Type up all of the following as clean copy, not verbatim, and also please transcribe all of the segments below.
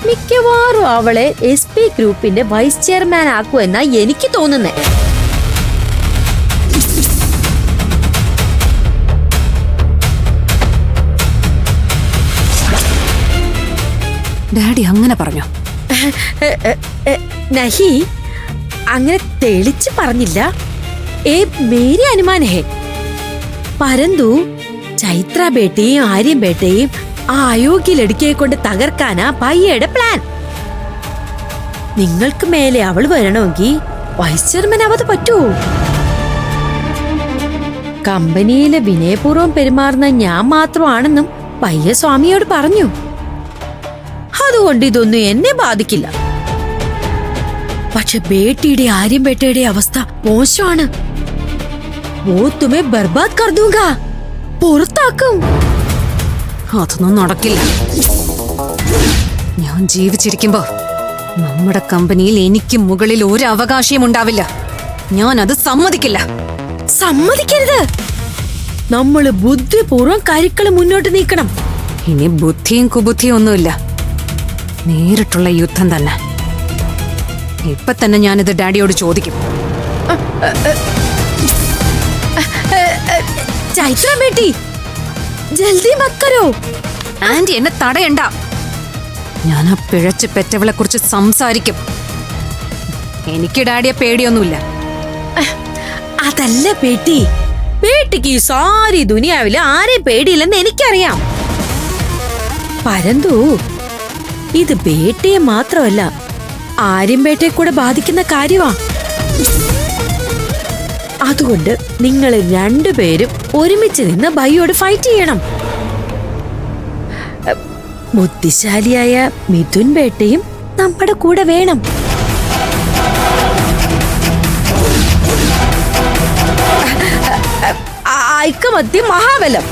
മിക്കവാറും അവളെ SP ഗ്രൂപ്പിന്റെ വൈസ് ചെയർമാൻ ആക്കുമെന്നാ എനിക്ക് തോന്നുന്നേ. ഡാഡി അങ്ങനെ പറഞ്ഞോ? നഹി, അങ്ങനെ തെളിച്ച് പറഞ്ഞില്ല. മേരി അനുമാൻ ഹേ. പരന്തു ചൈത്ര ബേട്ടയും ആര്യം ബേട്ടയും ആ അയോഗ്യ ലടുക്കിയെ കൊണ്ട് തകർക്കാനാ ഭയ്യയുടെ പ്ലാൻ. നിങ്ങൾക്ക് മേലെ അവൾ വരണമെങ്കിൽ വൈസ് ചെയർമാൻ ആവാതെ പറ്റുമോ? കമ്പനിയിലെ വിനയപൂർവ്വം പെരുമാറുന്ന ഞാൻ മാത്രമാണെന്നും പയ്യ സ്വാമിയോട് പറഞ്ഞു. അതുകൊണ്ട് ഇതൊന്നും എന്നെ ബാധിക്കില്ല. പക്ഷെ ബേട്ടിയുടെ ആര്യം ബേട്ടയുടെ അവസ്ഥ മോശമാണ്. वो तुम्हें बर्बाद कर दूंगा, പുറത്താക്കും. അതൊന്നും നടക്കില്ല. ഞാൻ ജീവിച്ചിരിക്കുമ്പോ നമ്മുടെ കമ്പനിയിൽ എനിക്ക് മുകളിൽ ഒരു അവകാശവും ഉണ്ടാവില്ല. ഞാൻ അത് സമ്മതിക്കില്ല. സമ്മതിക്കരുത്. നമ്മള് ബുദ്ധിപൂർവ്വം കാര്യങ്ങള് മുന്നോട്ട് നീക്കണം. ഇനി ബുദ്ധിയും കുബുദ്ധിയും ഒന്നുമില്ല, നേരിട്ടുള്ള യുദ്ധം തന്നെ. ഇപ്പൊ തന്നെ ഞാനിത് ഡാഡിയോട് ചോദിക്കും. ചൈത്ര ബേട്ടി, ജൽദി മത് കരോ. ആന്റി എന്നെ തടയണ്ട. ഞാൻ ആ പിഴച്ച് പെറ്റവളെ കുറിച്ച് സംസാരിക്കും. എനിക്ക് ഡാഡിയെ പേടിയൊന്നുമില്ല. അതല്ല ബേട്ടി, ബേട്ടിക്ക് ഈ സാരി ദുനിയാവില് ആരെയും പേടിയില്ലെന്ന് എനിക്കറിയാം. പരന്തു ഇത് ബേട്ടയെ മാത്രമല്ല ആര്യം ബേട്ടയെ കൂടെ ബാധിക്കുന്ന കാര്യമാ. അതുകൊണ്ട് നിങ്ങൾ രണ്ടുപേരും ഒരുമിച്ച് നിന്ന് ഭയ്യോട് ഫൈറ്റ് ചെയ്യണം. ബുദ്ധിശാലിയായ മിഥുൻ ബേട്ടയും നമ്മുടെ കൂടെ വേണം. ഐക്യമത്യം മഹാബലം.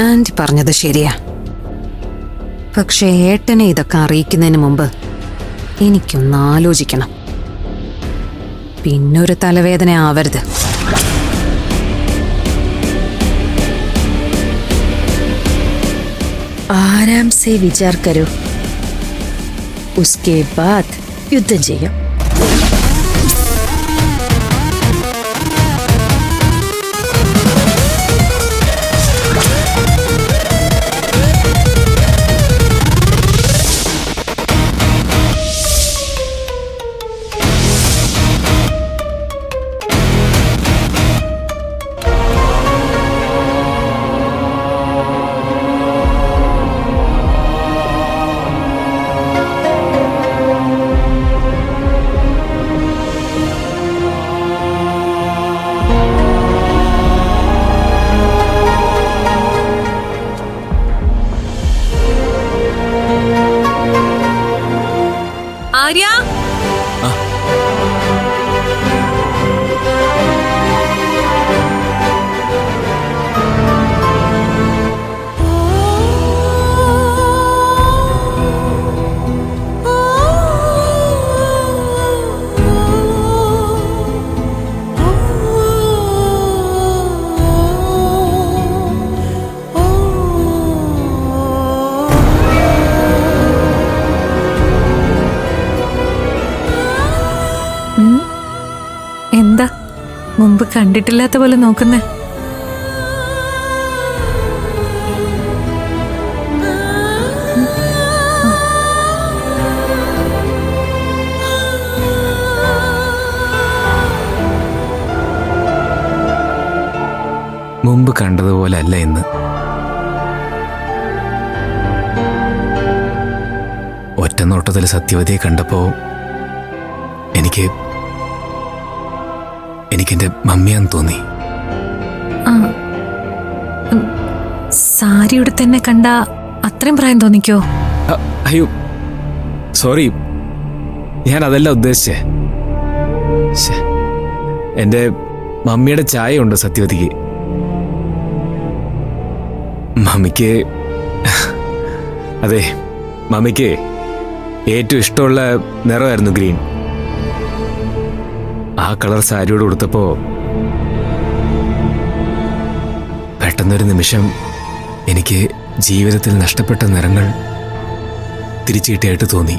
ആന്റി പറഞ്ഞത് ശരിയാ. പക്ഷേ ഏട്ടനെ ഇതൊക്കെ അറിയിക്കുന്നതിന് മുമ്പ് എനിക്കൊന്ന് ആലോചിക്കണം. പിന്നൊരു തലവേദന ആവരുത്. ആരാം സേ വിചാർ കരോ, ഉസ്കേ ബാദ് യുദ്ധം ചെയ്യാം. ആര്യ, എന്താ മുമ്പ് കണ്ടിട്ടില്ലാത്ത പോലെ നോക്കുന്നേ? മുമ്പ് കണ്ടതുപോലെ അല്ല ഇന്ന്. ഒറ്റ നോട്ടത്തിൽ സത്യവതിയെ കണ്ടപ്പോ എനിക്കെന്റെ മമ്മിയാന്ന് തോന്നി. സാരിയുടെ തന്നെ കണ്ട അത്രയും പ്രായം തോന്നിക്കോ? അയ്യോ സോറി, ഞാൻ അതല്ല ഉദ്ദേശിച്ചേ. എന്റെ മമ്മിയുടെ ചായ ഉണ്ട് സത്യവതിക്ക്. മമ്മിക്ക് അതെ, മമ്മിക്ക് ഏറ്റവും ഇഷ്ടമുള്ള നിറമായിരുന്നു ഗ്രീൻ. ആ കളർ സാരിയോട് കൊടുത്തപ്പോ പെട്ടെന്നൊരു നിമിഷം എനിക്ക് ജീവിതത്തിൽ നഷ്ടപ്പെട്ട നിറങ്ങൾ തിരിച്ചു കിട്ടിയായിട്ട് തോന്നി.